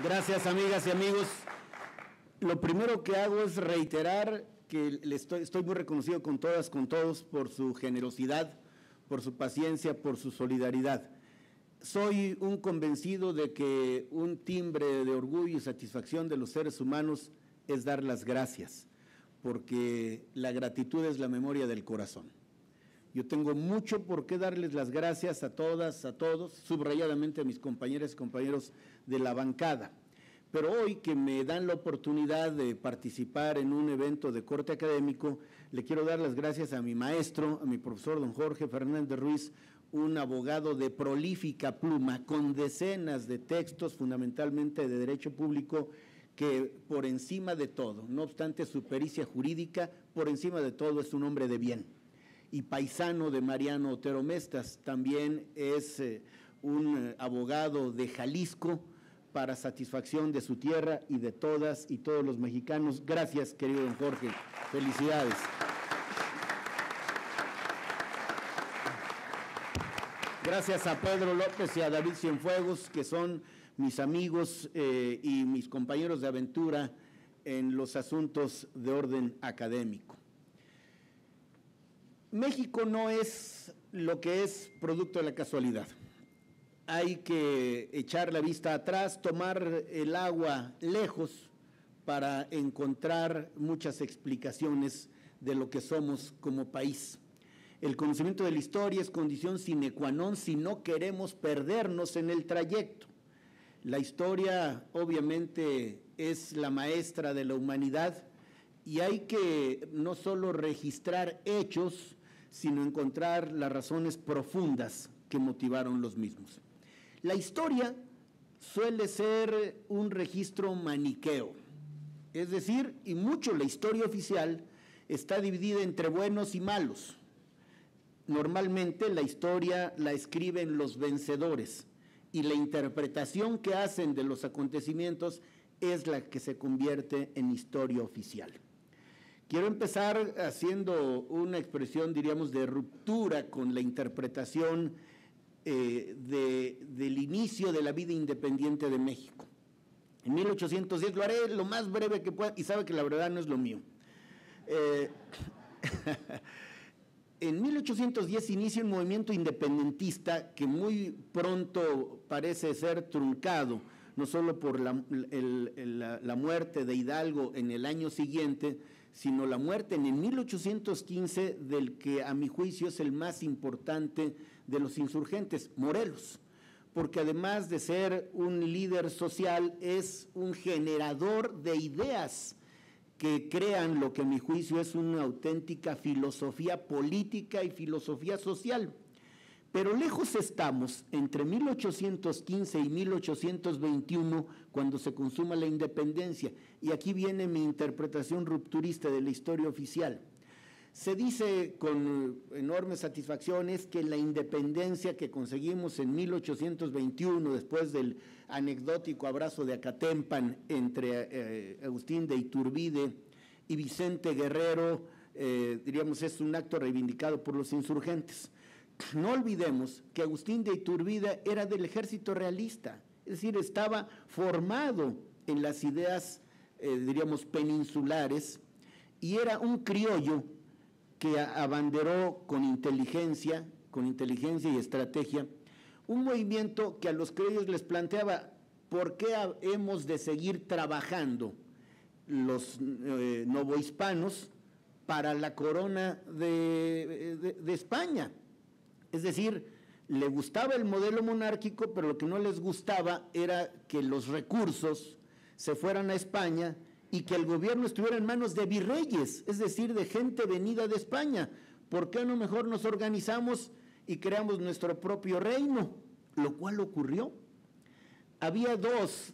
Gracias, amigas y amigos. Lo primero que hago es reiterar que estoy muy reconocido con todas, con todos, por su generosidad, por su paciencia, por su solidaridad. Soy un convencido de que un timbre de orgullo y satisfacción de los seres humanos es dar las gracias, porque la gratitud es la memoria del corazón. Yo tengo mucho por qué darles las gracias a todas, a todos, subrayadamente a mis compañeras y compañeros de la bancada. Pero hoy que me dan la oportunidad de participar en un evento de corte académico, le quiero dar las gracias a mi maestro, a mi profesor don Jorge Fernández Ruiz, un abogado de prolífica pluma, con decenas de textos, fundamentalmente de derecho público, que por encima de todo, no obstante su pericia jurídica, por encima de todo es un hombre de bien. Y paisano de Mariano Otero Mestas, también es un abogado de Jalisco para satisfacción de su tierra y de todas y todos los mexicanos. Gracias, querido don Jorge. Felicidades. Gracias a Pedro López y a David Cienfuegos, que son mis amigos y mis compañeros de aventura en los asuntos de orden académico. México no es lo que es producto de la casualidad. Hay que echar la vista atrás, tomar el agua lejos para encontrar muchas explicaciones de lo que somos como país. El conocimiento de la historia es condición sine qua non si no queremos perdernos en el trayecto. La historia obviamente es la maestra de la humanidad y hay que no solo registrar hechos, sino encontrar las razones profundas que motivaron los mismos. La historia suele ser un registro maniqueo, es decir, y mucho la historia oficial está dividida entre buenos y malos. Normalmente la historia la escriben los vencedores y la interpretación que hacen de los acontecimientos es la que se convierte en historia oficial. Quiero empezar haciendo una expresión, diríamos, de ruptura con la interpretación del inicio de la vida independiente de México. En 1810, lo haré lo más breve que pueda, y sabe que la verdad no es lo mío. En 1810 inicia un movimiento independentista que muy pronto parece ser truncado, no solo por la muerte de Hidalgo en el año siguiente, sino la muerte en el 1815 del que a mi juicio es el más importante de los insurgentes, Morelos, porque además de ser un líder social es un generador de ideas que crean lo que a mi juicio es una auténtica filosofía política y filosofía social. Pero lejos estamos entre 1815 y 1821 cuando se consuma la independencia, y aquí viene mi interpretación rupturista de la historia oficial. Se dice con enormes satisfacciones que la independencia que conseguimos en 1821, después del anecdótico abrazo de Acatempan entre Agustín de Iturbide y Vicente Guerrero, diríamos, es un acto reivindicado por los insurgentes. No olvidemos que Agustín de Iturbide era del ejército realista, es decir, estaba formado en las ideas, diríamos, peninsulares, y era un criollo que abanderó con inteligencia y estrategia, un movimiento que a los criollos les planteaba por qué hemos de seguir trabajando los novohispanos para la corona de España. Es decir, le gustaba el modelo monárquico, pero lo que no les gustaba era que los recursos se fueran a España y que el gobierno estuviera en manos de virreyes, es decir, de gente venida de España. ¿Por qué no mejor nos organizamos y creamos nuestro propio reino? Lo cual ocurrió. Había dos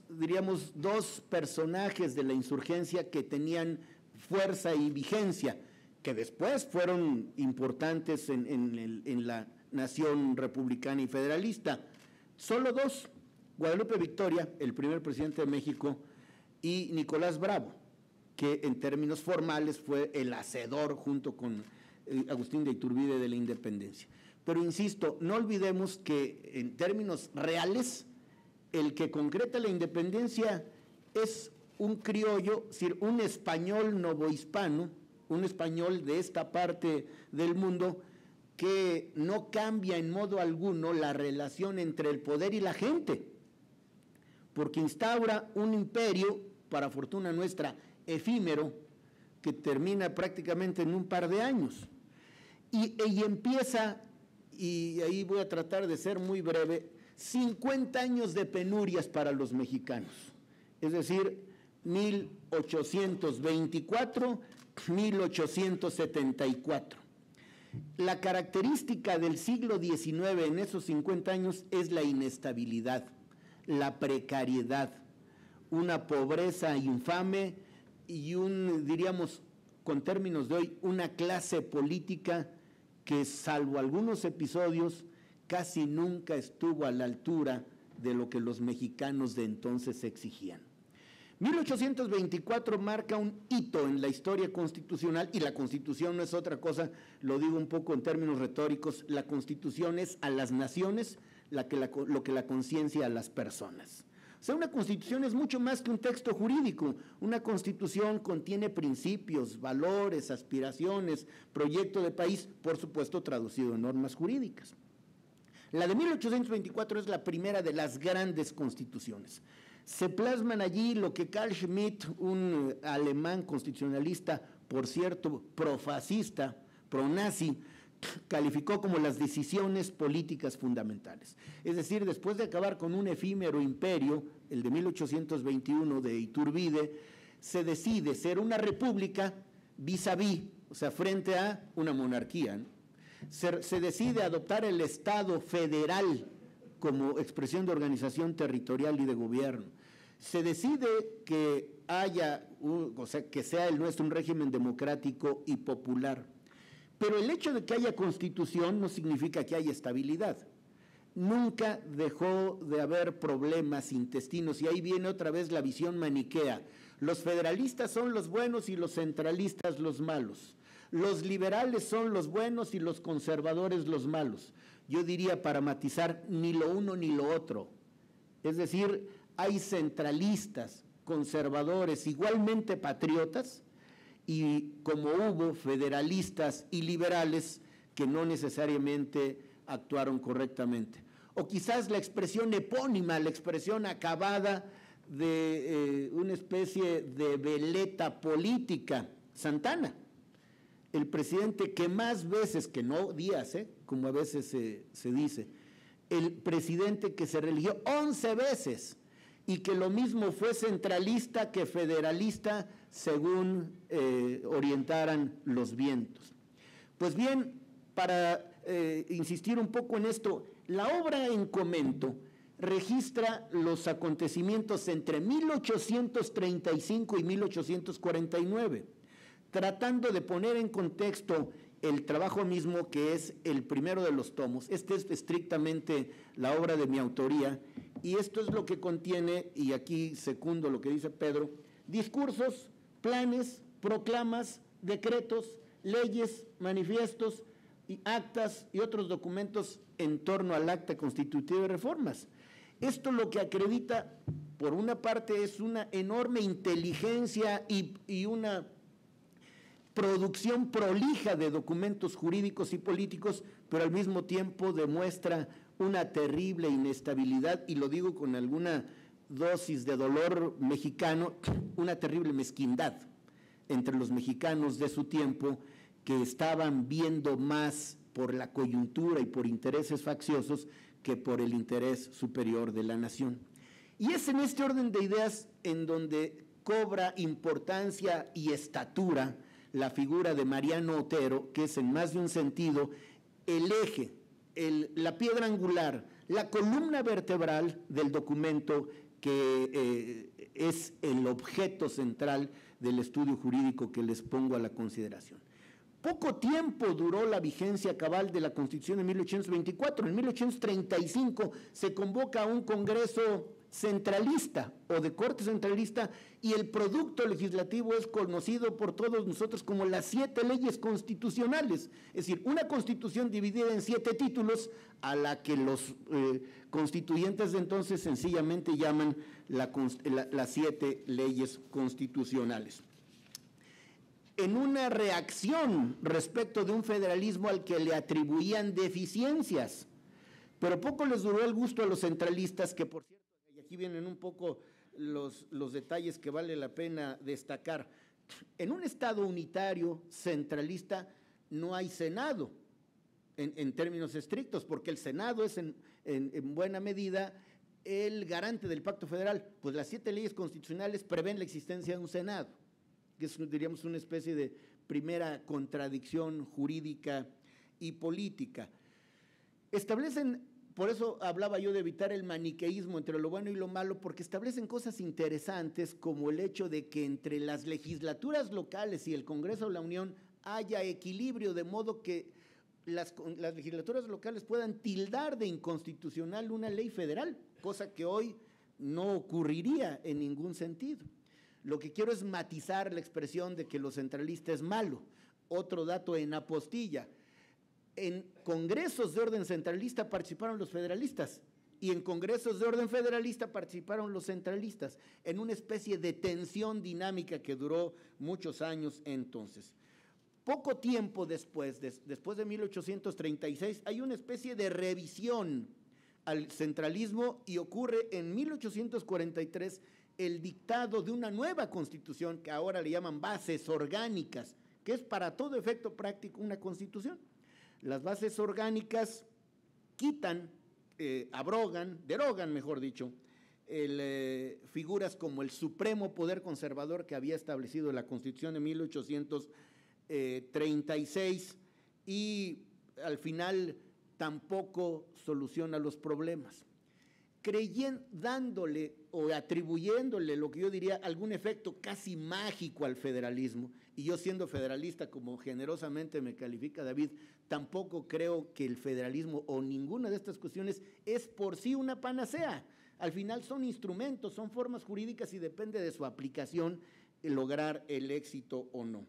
personajes de la insurgencia que tenían fuerza y vigencia, que después fueron importantes en la nación republicana y federalista. Solo dos: Guadalupe Victoria, el primer presidente de México, y Nicolás Bravo, que en términos formales fue el hacedor junto con Agustín de Iturbide de la independencia. Pero insisto, no olvidemos que en términos reales el que concreta la independencia es un criollo, es decir, un español novohispano, un español de esta parte del mundo que no cambia en modo alguno la relación entre el poder y la gente, porque instaura un imperio, para fortuna nuestra, efímero, que termina prácticamente en un par de años. Y empieza, y ahí voy a tratar de ser muy breve, 50 años de penurias para los mexicanos, es decir, 1824-1874. La característica del siglo XIX en esos 50 años es la inestabilidad, la precariedad, una pobreza infame y diríamos, con términos de hoy, una clase política que, salvo algunos episodios, casi nunca estuvo a la altura de lo que los mexicanos de entonces exigían. 1824 marca un hito en la historia constitucional, y la Constitución no es otra cosa, lo digo un poco en términos retóricos, la Constitución es a las naciones lo que la conciencia a las personas. O sea, una Constitución es mucho más que un texto jurídico. Una Constitución contiene principios, valores, aspiraciones, proyecto de país, por supuesto traducido en normas jurídicas. La de 1824 es la primera de las grandes constituciones. Se plasman allí lo que Carl Schmitt, un alemán constitucionalista, por cierto, profascista, pronazi, calificó como las decisiones políticas fundamentales. Es decir, después de acabar con un efímero imperio, el de 1821 de Iturbide, se decide ser una república vis-a-vis, o sea, frente a una monarquía, ¿no? Se decide adoptar el Estado federal como expresión de organización territorial y de gobierno. Se decide que haya, que sea el nuestro un régimen democrático y popular. Pero el hecho de que haya constitución no significa que haya estabilidad. Nunca dejó de haber problemas intestinos, y ahí viene otra vez la visión maniquea. Los federalistas son los buenos y los centralistas los malos. Los liberales son los buenos y los conservadores los malos. Yo diría, para matizar, ni lo uno ni lo otro. Es decir, hay centralistas, conservadores, igualmente patriotas, y como hubo federalistas y liberales que no necesariamente actuaron correctamente. O quizás la expresión epónima, la expresión acabada de una especie de veleta política, Santana, el presidente que más veces, que no Díaz, como a veces se dice, el presidente que se religió 11 veces y que lo mismo fue centralista que federalista según orientaran los vientos. Pues bien, para insistir un poco en esto, la obra en comento registra los acontecimientos entre 1835 y 1849, tratando de poner en contexto el trabajo mismo, que es el primero de los tomos. Este es estrictamente la obra de mi autoría, y esto es lo que contiene, y aquí secundo lo que dice Pedro: discursos, planes, proclamas, decretos, leyes, manifiestos, y actas y otros documentos en torno al acta constitutiva de reformas. Esto lo que acredita, por una parte, es una enorme inteligencia y una producción prolija de documentos jurídicos y políticos, pero al mismo tiempo demuestra una terrible inestabilidad, y lo digo con alguna dosis de dolor mexicano, una terrible mezquindad entre los mexicanos de su tiempo, que estaban viendo más por la coyuntura y por intereses facciosos que por el interés superior de la nación. Y es en este orden de ideas en donde cobra importancia y estatura la figura de Mariano Otero, que es en más de un sentido el eje, la piedra angular, la columna vertebral del documento que es el objeto central del estudio jurídico que les pongo a la consideración. Poco tiempo duró la vigencia cabal de la Constitución de 1824. En 1835 se convoca un congreso centralista o de corte centralista, y el producto legislativo es conocido por todos nosotros como las 7 leyes constitucionales, es decir, una constitución dividida en 7 títulos a la que los constituyentes de entonces sencillamente llaman las 7 leyes constitucionales. En una reacción respecto de un federalismo al que le atribuían deficiencias, pero poco les duró el gusto a los centralistas, que por cierto, y aquí vienen un poco los detalles que vale la pena destacar. En un Estado unitario centralista no hay Senado, en términos estrictos, porque el Senado es en buena medida el garante del Pacto Federal, pues las 7 leyes constitucionales prevén la existencia de un Senado, que es, diríamos, una especie de primera contradicción jurídica y política. Establecen, por eso hablaba yo de evitar el maniqueísmo entre lo bueno y lo malo, porque establecen cosas interesantes como el hecho de que entre las legislaturas locales y el Congreso de la Unión haya equilibrio, de modo que las legislaturas locales puedan tildar de inconstitucional una ley federal, cosa que hoy no ocurriría en ningún sentido. Lo que quiero es matizar la expresión de que lo centralista es malo. Otro dato en apostilla: en congresos de orden centralista participaron los federalistas y en congresos de orden federalista participaron los centralistas, en una especie de tensión dinámica que duró muchos años entonces. Poco tiempo después de 1836, hay una especie de revisión al centralismo y ocurre en 1843 el dictado de una nueva constitución que ahora le llaman bases orgánicas, que es para todo efecto práctico una constitución. Las bases orgánicas quitan, derogan, mejor dicho, figuras como el supremo poder conservador que había establecido la Constitución de 1836 y al final tampoco soluciona los problemas, dándole o atribuyéndole lo que yo diría algún efecto casi mágico al federalismo. Y yo, siendo federalista, como generosamente me califica David, tampoco creo que el federalismo o ninguna de estas cuestiones es por sí una panacea. Al final son instrumentos, son formas jurídicas y depende de su aplicación lograr el éxito o no.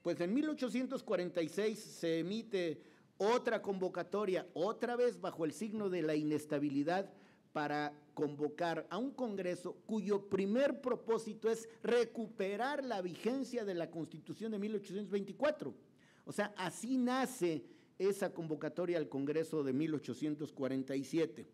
Pues en 1846 se emite otra convocatoria, otra vez bajo el signo de la inestabilidad, para convocar a un Congreso cuyo primer propósito es recuperar la vigencia de la Constitución de 1824. O sea, así nace esa convocatoria al Congreso de 1847.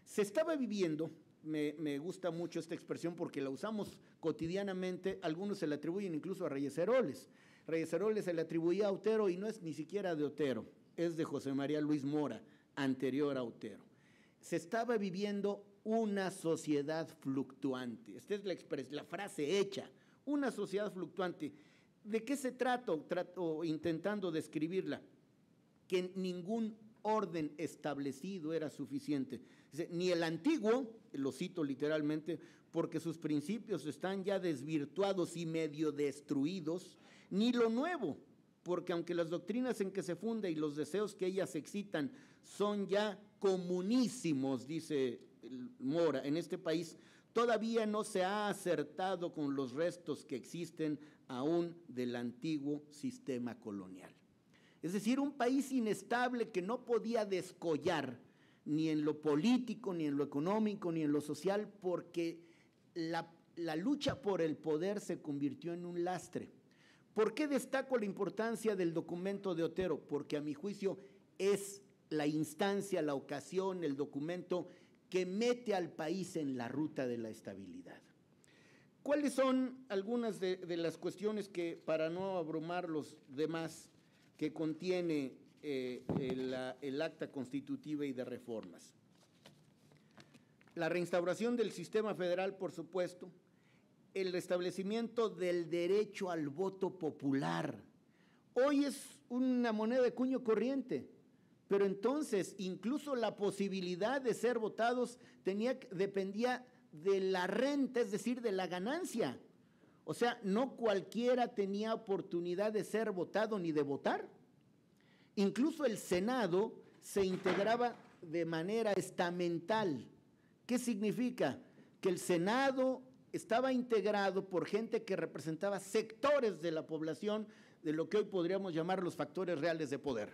Se estaba viviendo, me gusta mucho esta expresión porque la usamos cotidianamente, algunos se la atribuyen incluso a Reyes Heroles. Reyes Heroles se le atribuía a Otero y no es ni siquiera de Otero, es de José María Luis Mora, anterior a Otero. Se estaba viviendo una sociedad fluctuante. Esta es la frase hecha, una sociedad fluctuante. ¿De qué se trata? Trato intentando describirla, que ningún orden establecido era suficiente. Ni el antiguo, lo cito literalmente, porque sus principios están ya desvirtuados y medio destruidos, ni lo nuevo, porque aunque las doctrinas en que se funda y los deseos que ellas excitan son ya comunísimos, dice Mora, en este país todavía no se ha acertado con los restos que existen aún del antiguo sistema colonial. Es decir, un país inestable que no podía descollar ni en lo político, ni en lo económico, ni en lo social, porque la lucha por el poder se convirtió en un lastre. ¿Por qué destaco la importancia del documento de Otero? Porque a mi juicio es la instancia, la ocasión, el documento que mete al país en la ruta de la estabilidad. ¿Cuáles son algunas de las cuestiones que, para no abrumar los demás, que contiene el acta constitutiva y de reformas? La reinstauración del sistema federal, por supuesto, el restablecimiento del derecho al voto popular. Hoy es una moneda de cuño corriente, pero entonces incluso la posibilidad de ser votados dependía de la renta, es decir, de la ganancia. O sea, no cualquiera tenía oportunidad de ser votado ni de votar. Incluso el Senado se integraba de manera estamental. ¿Qué significa? que el Senado estaba integrado por gente que representaba sectores de la población de lo que hoy podríamos llamar los factores reales de poder.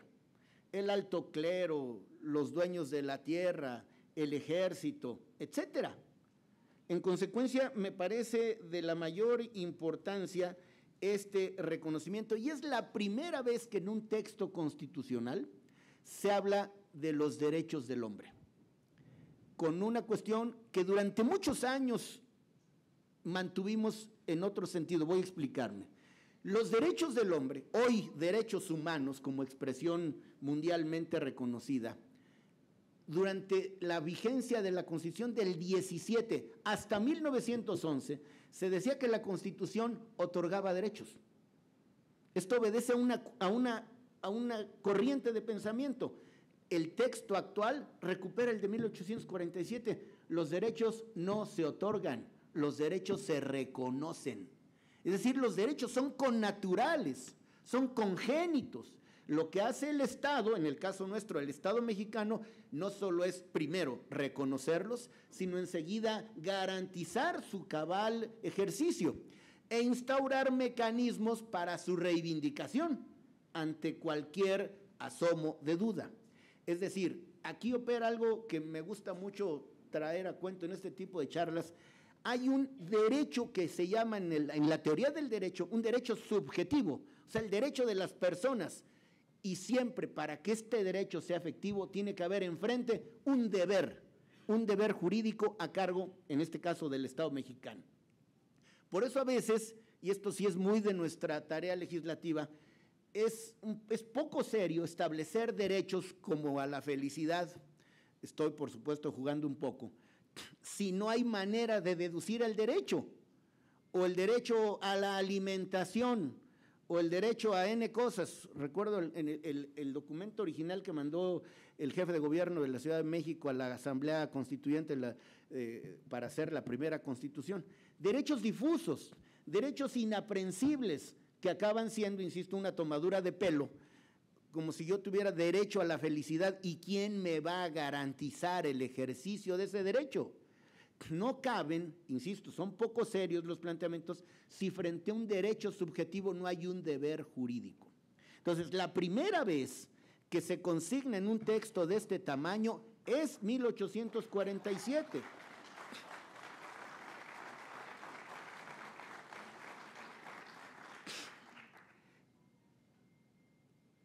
El alto clero, los dueños de la tierra, el ejército, etcétera. En consecuencia, me parece de la mayor importancia este reconocimiento, y es la primera vez que en un texto constitucional se habla de los derechos del hombre, con una cuestión que durante muchos años mantuvimos en otro sentido. Voy a explicarme. Los derechos del hombre, hoy derechos humanos como expresión mundialmente reconocida, durante la vigencia de la Constitución del 17 hasta 1911, se decía que la Constitución otorgaba derechos. Esto obedece a una corriente de pensamiento. El texto actual recupera el de 1847. Los derechos no se otorgan, los derechos se reconocen. Es decir, los derechos son connaturales, son congénitos. Lo que hace el Estado, en el caso nuestro, el Estado mexicano, no solo es primero reconocerlos, sino enseguida garantizar su cabal ejercicio e instaurar mecanismos para su reivindicación ante cualquier asomo de duda. Es decir, aquí opera algo que me gusta mucho traer a cuento en este tipo de charlas. Hay un derecho que se llama en la teoría del derecho, un derecho subjetivo, o sea, el derecho de las personas. Y siempre para que este derecho sea efectivo tiene que haber enfrente un deber jurídico a cargo, en este caso, del Estado mexicano. Por eso a veces, y esto sí es muy de nuestra tarea legislativa, es poco serio establecer derechos como a la felicidad, estoy por supuesto jugando un poco, si no hay manera de deducir el derecho, o el derecho a la alimentación, o el derecho a N cosas. Recuerdo el documento original que mandó el jefe de gobierno de la Ciudad de México a la Asamblea Constituyente para hacer la primera Constitución. Derechos difusos, derechos inaprensibles, que acaban siendo, insisto, una tomadura de pelo, como si yo tuviera derecho a la felicidad, ¿y quién me va a garantizar el ejercicio de ese derecho? No caben, insisto, son poco serios los planteamientos si frente a un derecho subjetivo no hay un deber jurídico. Entonces, la primera vez que se consigna en un texto de este tamaño es 1847.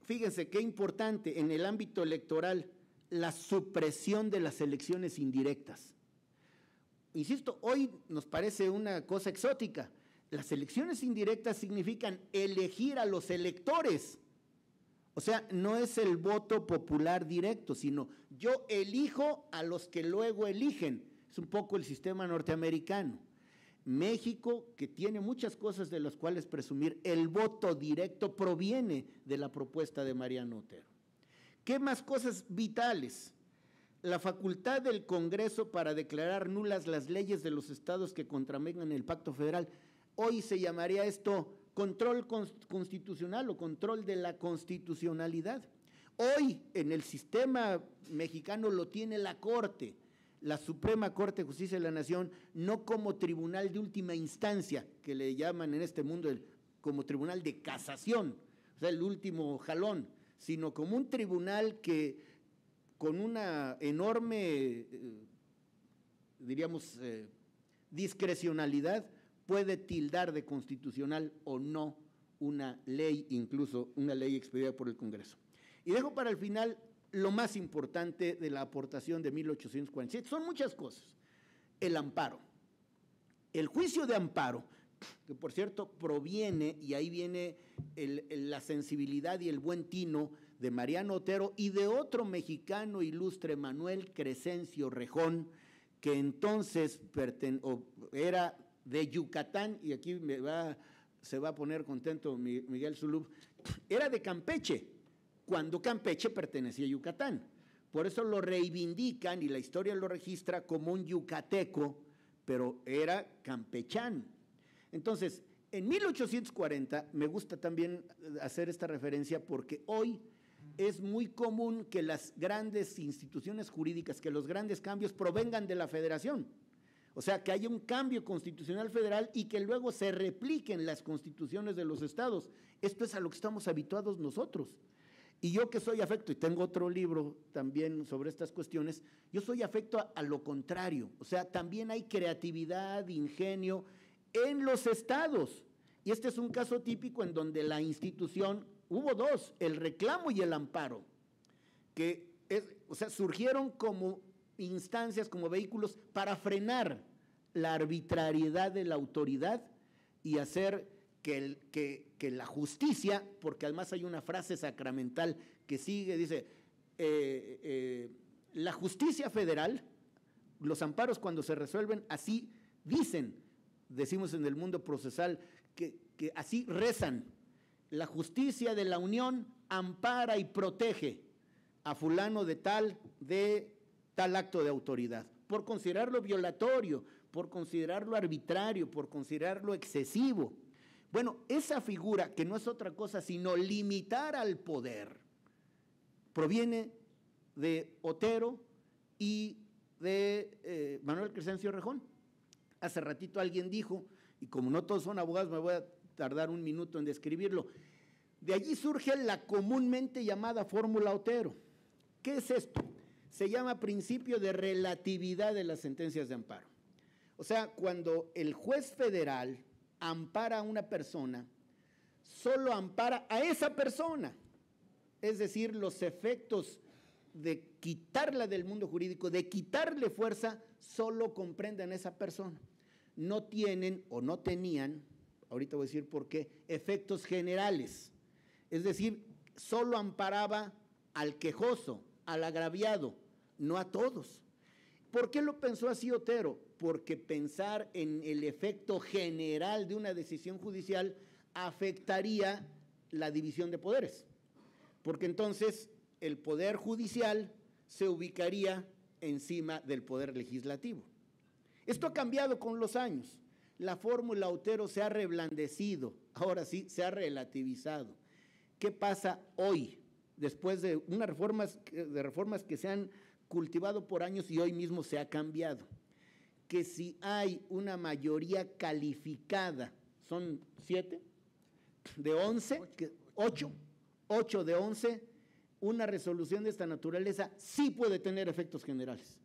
Fíjense qué importante en el ámbito electoral la supresión de las elecciones indirectas. Insisto, hoy nos parece una cosa exótica. Las elecciones indirectas significan elegir a los electores. O sea, no es el voto popular directo, sino yo elijo a los que luego eligen. Es un poco el sistema norteamericano. México, que tiene muchas cosas de las cuales presumir, el voto directo proviene de la propuesta de Mariano Otero. ¿Qué más cosas vitales? La facultad del Congreso para declarar nulas las leyes de los estados que contravengan el Pacto Federal. Hoy se llamaría esto control constitucional o control de la constitucionalidad. Hoy en el sistema mexicano lo tiene la Corte, la Suprema Corte de Justicia de la Nación, no como tribunal de última instancia, que le llaman en este mundo como tribunal de casación, o sea, el último jalón, sino como un tribunal que con una enorme, diríamos, discrecionalidad, puede tildar de constitucional o no una ley, incluso una ley expedida por el Congreso. Y dejo para el final lo más importante de la aportación de 1847. Son muchas cosas. El amparo. El juicio de amparo, que por cierto proviene, y ahí viene la sensibilidad y el buen tino de Mariano Otero y de otro mexicano ilustre, Manuel Crescencio Rejón, que entonces era de Yucatán, y aquí se va a poner contento Miguel Zulub, era de Campeche, cuando Campeche pertenecía a Yucatán. Por eso lo reivindican y la historia lo registra como un yucateco, pero era campechano. Entonces, en 1840, me gusta también hacer esta referencia porque hoy es muy común que las grandes instituciones jurídicas, que los grandes cambios provengan de la federación. O sea, que haya un cambio constitucional federal y que luego se repliquen las constituciones de los estados. Esto es a lo que estamos habituados nosotros. Y yo que soy afecto, y tengo otro libro también sobre estas cuestiones, yo soy afecto a lo contrario. O sea, también hay creatividad, ingenio en los estados. Y este es un caso típico en donde la institución, hubo dos, el reclamo y el amparo, que surgieron como instancias, como vehículos para frenar la arbitrariedad de la autoridad y hacer que la justicia, porque además hay una frase sacramental que sigue, dice, la justicia federal, los amparos cuando se resuelven, así dicen, decimos en el mundo procesal, que así rezan, la justicia de la unión ampara y protege a fulano de tal acto de autoridad, por considerarlo violatorio, por considerarlo arbitrario, por considerarlo excesivo. Bueno, esa figura, que no es otra cosa sino limitar al poder, proviene de Otero y de Manuel Crescencio Rejón. Hace ratito alguien dijo, y como no todos son abogados, me voy a tardar un minuto en describirlo, de allí surge la comúnmente llamada fórmula Otero. ¿Qué es esto? Se llama principio de relatividad de las sentencias de amparo. O sea, cuando el juez federal ampara a una persona, solo ampara a esa persona. Es decir, los efectos de quitarla del mundo jurídico, de quitarle fuerza, solo comprenden a esa persona. No tienen o no tenían, ahorita voy a decir por qué, efectos generales. Es decir, solo amparaba al quejoso, al agraviado, no a todos. ¿Por qué lo pensó así Otero? Porque pensar en el efecto general de una decisión judicial afectaría la división de poderes, porque entonces el poder judicial se ubicaría encima del poder legislativo. Esto ha cambiado con los años. La fórmula Otero se ha reblandecido, ahora sí, se ha relativizado. ¿Qué pasa hoy, después de unas reformas que se han cultivado por años y hoy mismo se ha cambiado? Que si hay una mayoría calificada, son 7 de 11, 8 de 11, una resolución de esta naturaleza sí puede tener efectos generales.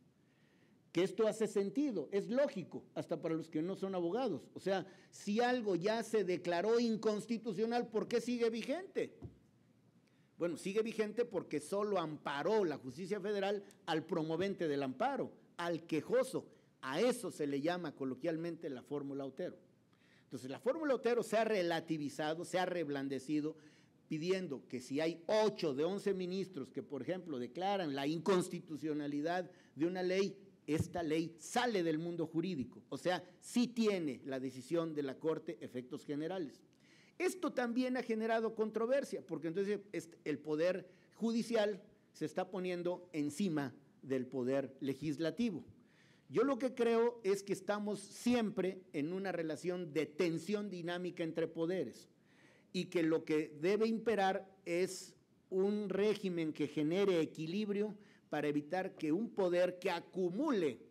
Que esto hace sentido, es lógico, hasta para los que no son abogados. O sea, si algo ya se declaró inconstitucional, ¿por qué sigue vigente? Bueno, sigue vigente porque solo amparó la justicia federal al promovente del amparo, al quejoso. A eso se le llama coloquialmente la fórmula Otero. Entonces, la fórmula Otero se ha relativizado, se ha reblandecido, pidiendo que si hay 8 de 11 ministros que, por ejemplo, declaran la inconstitucionalidad de una ley, esta ley sale del mundo jurídico. O sea, sí tiene la decisión de la Corte efectos generales. Esto también ha generado controversia, porque entonces el poder judicial se está poniendo encima del poder legislativo. Yo lo que creo es que estamos siempre en una relación de tensión dinámica entre poderes y que lo que debe imperar es un régimen que genere equilibrio para evitar que un poder que acumule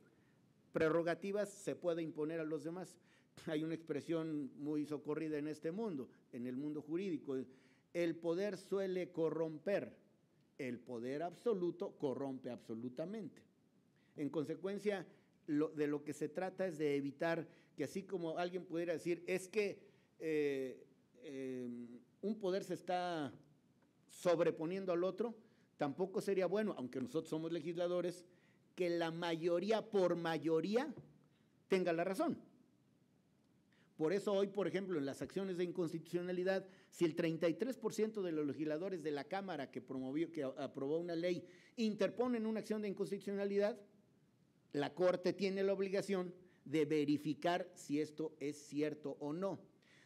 prerrogativas se pueda imponer a los demás. Hay una expresión muy socorrida en este mundo, en el mundo jurídico: el poder suele corromper, el poder absoluto corrompe absolutamente. En consecuencia, de lo que se trata es de evitar que, así como alguien pudiera decir, es que un poder se está sobreponiendo al otro, tampoco sería bueno, aunque nosotros somos legisladores, que la mayoría por mayoría tenga la razón. Por eso hoy, por ejemplo, en las acciones de inconstitucionalidad, si el 33% de los legisladores de la Cámara que aprobó una ley interponen una acción de inconstitucionalidad, la Corte tiene la obligación de verificar si esto es cierto o no.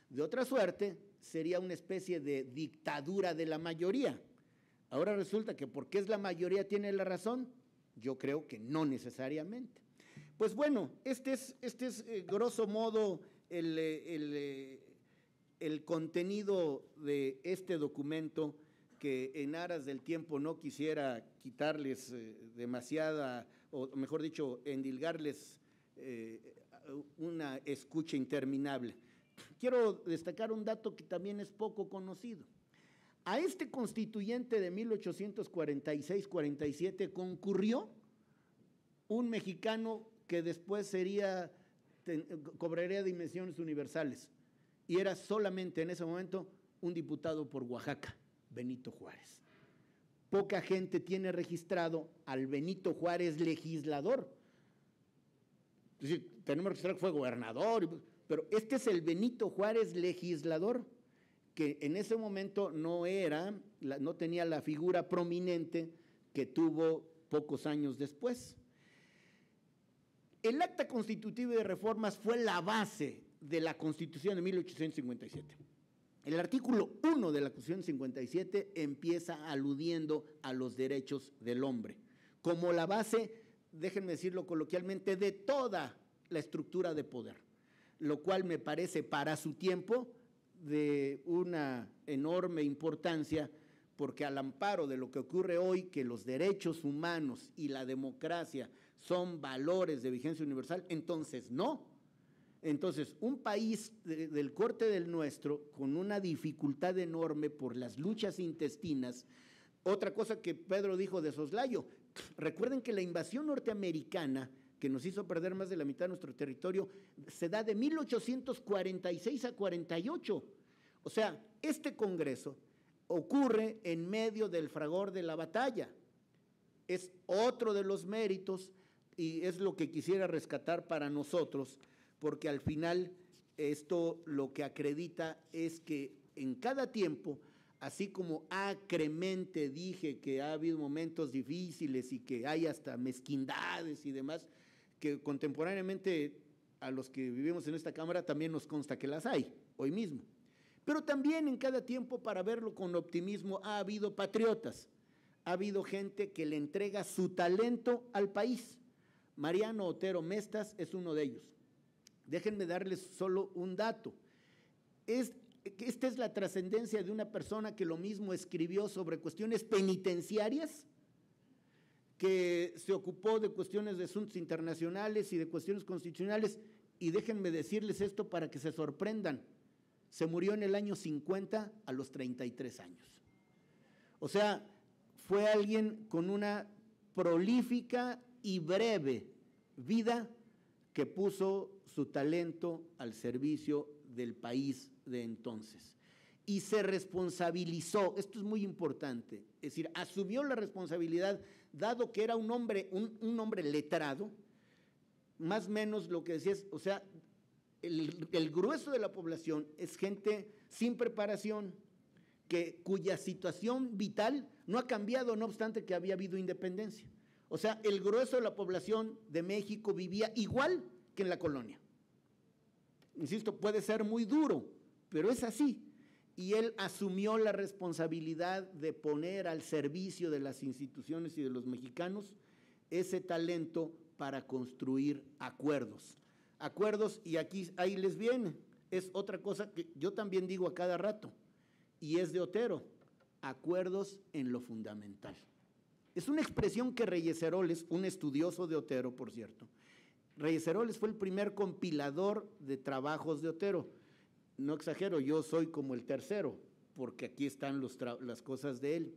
De otra suerte, sería una especie de dictadura de la mayoría. Ahora resulta que porque es la mayoría tiene la razón. Yo creo que no necesariamente. Pues bueno, este es grosso modo el contenido de este documento, que en aras del tiempo no quisiera quitarles demasiada, o mejor dicho, endilgarles una escucha interminable. Quiero destacar un dato que también es poco conocido. A este constituyente de 1846-47 concurrió un mexicano que después cobraría dimensiones universales, y era solamente en ese momento un diputado por Oaxaca, Benito Juárez. Poca gente tiene registrado al Benito Juárez legislador. Es decir, tenemos registrado que fue gobernador, pero este es el Benito Juárez legislador, que en ese momento no tenía la figura prominente que tuvo pocos años después. El acta constitutiva de reformas fue la base de la Constitución de 1857. El artículo 1 de la Constitución 57 empieza aludiendo a los derechos del hombre, como la base, déjenme decirlo coloquialmente, de toda la estructura de poder, lo cual me parece para su tiempo de una enorme importancia, porque al amparo de lo que ocurre hoy, que los derechos humanos y la democracia son valores de vigencia universal, entonces no. Entonces, un país del corte del nuestro, con una dificultad enorme por las luchas intestinas. Otra cosa que Pedro dijo de soslayo, recuerden que la invasión norteamericana, que nos hizo perder más de la mitad de nuestro territorio, se da de 1846 a 48. O sea, este Congreso ocurre en medio del fragor de la batalla. Es otro de los méritos y es lo que quisiera rescatar para nosotros, porque al final esto lo que acredita es que en cada tiempo, así como acremente dije que ha habido momentos difíciles y que hay hasta mezquindades y demás, que contemporáneamente a los que vivimos en esta Cámara también nos consta que las hay, hoy mismo. Pero también en cada tiempo, para verlo con optimismo, ha habido patriotas, ha habido gente que le entrega su talento al país. Mariano Otero Mestas es uno de ellos. Déjenme darles solo un dato. Esta es la trascendencia de una persona que lo mismo escribió sobre cuestiones penitenciarias, que se ocupó de cuestiones de asuntos internacionales y de cuestiones constitucionales, y déjenme decirles esto para que se sorprendan, se murió en el año 50 a los 33 años. O sea, fue alguien con una prolífica y breve vida que puso su talento al servicio del país de entonces y se responsabilizó. Esto es muy importante, es decir, asumió la responsabilidad, dado que era un hombre letrado, más o menos lo que decía es, o sea, el grueso de la población es gente sin preparación, cuya situación vital no ha cambiado, no obstante que había habido independencia. O sea, el grueso de la población de México vivía igual que en la colonia. Insisto, puede ser muy duro, pero es así. Y él asumió la responsabilidad de poner al servicio de las instituciones y de los mexicanos ese talento para construir acuerdos. Acuerdos, y ahí les viene, es otra cosa que yo también digo a cada rato, y es de Otero, acuerdos en lo fundamental. Es una expresión que Reyes Heroles, un estudioso de Otero, por cierto, Reyes Heroles fue el primer compilador de trabajos de Otero. No exagero, yo soy como el tercero, porque aquí están las cosas de él.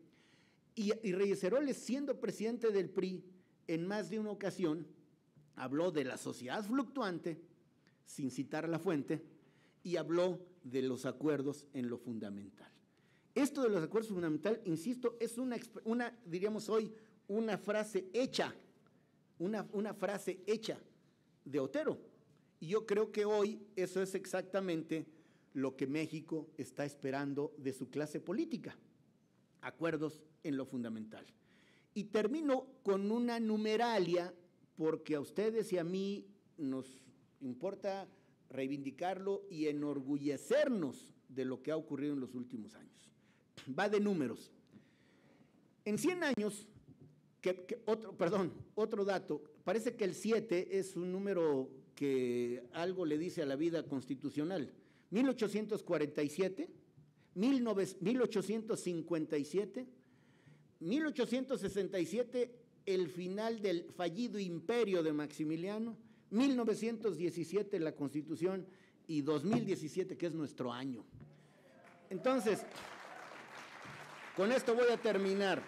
Y Reyes Heroles, siendo presidente del PRI, en más de una ocasión, habló de la sociedad fluctuante, sin citar la fuente, y habló de los acuerdos en lo fundamental. Esto de los acuerdos fundamentales, insisto, es diríamos hoy, una frase hecha, una frase hecha de Otero. Y yo creo que hoy eso es exactamente lo que México está esperando de su clase política, acuerdos en lo fundamental. Y termino con una numeralia, porque a ustedes y a mí nos importa reivindicarlo y enorgullecernos de lo que ha ocurrido en los últimos años. Va de números. En 100 años, otro dato, parece que el 7 es un número que algo le dice a la vida constitucional. 1847, 1857, 1867, el final del fallido imperio de Maximiliano, 1917 la Constitución y 2017 que es nuestro año. Entonces, con esto voy a terminar.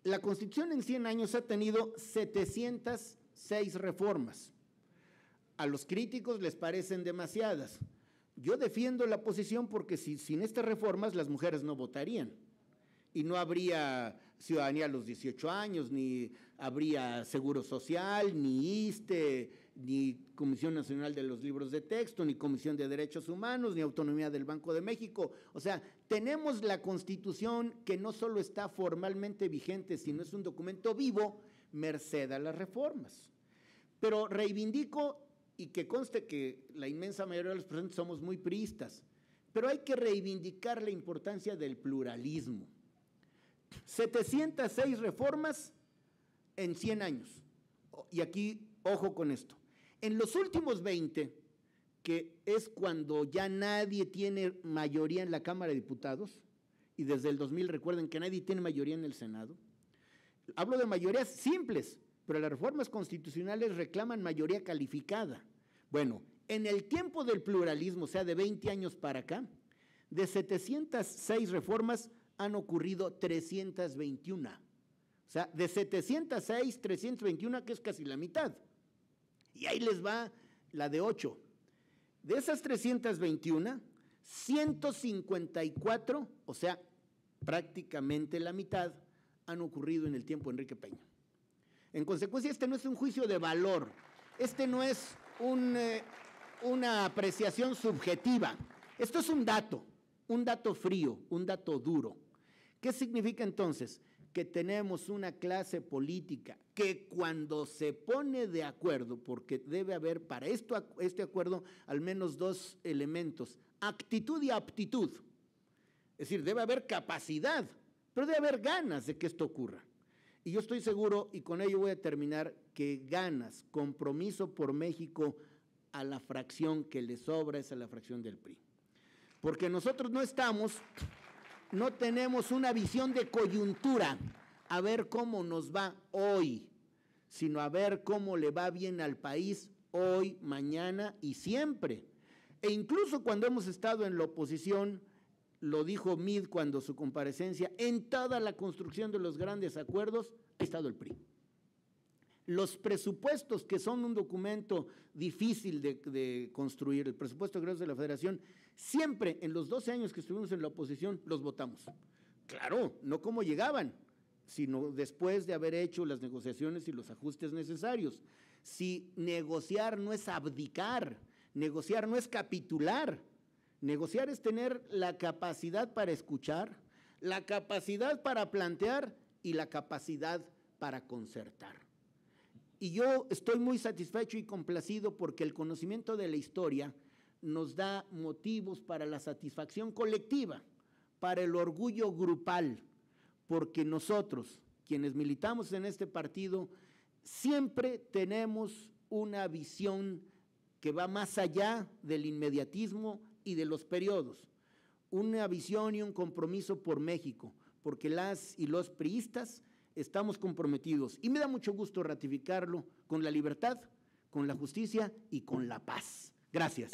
La Constitución en 100 años ha tenido 706 reformas. A los críticos les parecen demasiadas. Yo defiendo la posición porque sin estas reformas las mujeres no votarían y no habría ciudadanía a los 18 años, ni habría Seguro Social, ni ISSSTE, ni Comisión Nacional de los Libros de Texto, ni Comisión de Derechos Humanos, ni autonomía del Banco de México. O sea, tenemos la Constitución que no solo está formalmente vigente, sino es un documento vivo, merced a las reformas. Pero reivindico, y que conste que la inmensa mayoría de los presentes somos muy priistas, pero hay que reivindicar la importancia del pluralismo. 706 reformas en 100 años. Y aquí, ojo con esto. En los últimos 20, que es cuando ya nadie tiene mayoría en la Cámara de Diputados, y desde el 2000 recuerden que nadie tiene mayoría en el Senado, hablo de mayorías simples, pero las reformas constitucionales reclaman mayoría calificada. Bueno, en el tiempo del pluralismo, o sea, de 20 años para acá, de 706 reformas han ocurrido 321. O sea, de 706, 321, que es casi la mitad. Y ahí les va la de 8. De esas 321, 154, o sea, prácticamente la mitad, han ocurrido en el tiempo de Enrique Peña. En consecuencia, este no es un juicio de valor, este no es una apreciación subjetiva, esto es un dato frío, un dato duro. ¿Qué significa entonces? Que tenemos una clase política que cuando se pone de acuerdo, porque debe haber para este acuerdo al menos dos elementos, actitud y aptitud. Es decir, debe haber capacidad, pero debe haber ganas de que esto ocurra. Y yo estoy seguro, y con ello voy a terminar, que ganas, compromiso por México a la fracción que le sobra es a la fracción del PRI. Porque nosotros no tenemos una visión de coyuntura, a ver cómo nos va hoy, sino a ver cómo le va bien al país hoy, mañana y siempre. E incluso cuando hemos estado en la oposición, lo dijo Mid cuando su comparecencia, en toda la construcción de los grandes acuerdos ha estado el PRI. Los presupuestos, que son un documento difícil de construir, el presupuesto de egresos de la Federación, siempre en los 12 años que estuvimos en la oposición los votamos. Claro, no como llegaban, sino después de haber hecho las negociaciones y los ajustes necesarios. Si negociar no es abdicar, negociar no es capitular, negociar es tener la capacidad para escuchar, la capacidad para plantear y la capacidad para concertar. Y yo estoy muy satisfecho y complacido porque el conocimiento de la historia nos da motivos para la satisfacción colectiva, para el orgullo grupal, porque nosotros, quienes militamos en este partido, siempre tenemos una visión que va más allá del inmediatismo y de los periodos, una visión y un compromiso por México, porque las y los priistas estamos comprometidos, y me da mucho gusto ratificarlo, con la libertad, con la justicia y con la paz. Gracias.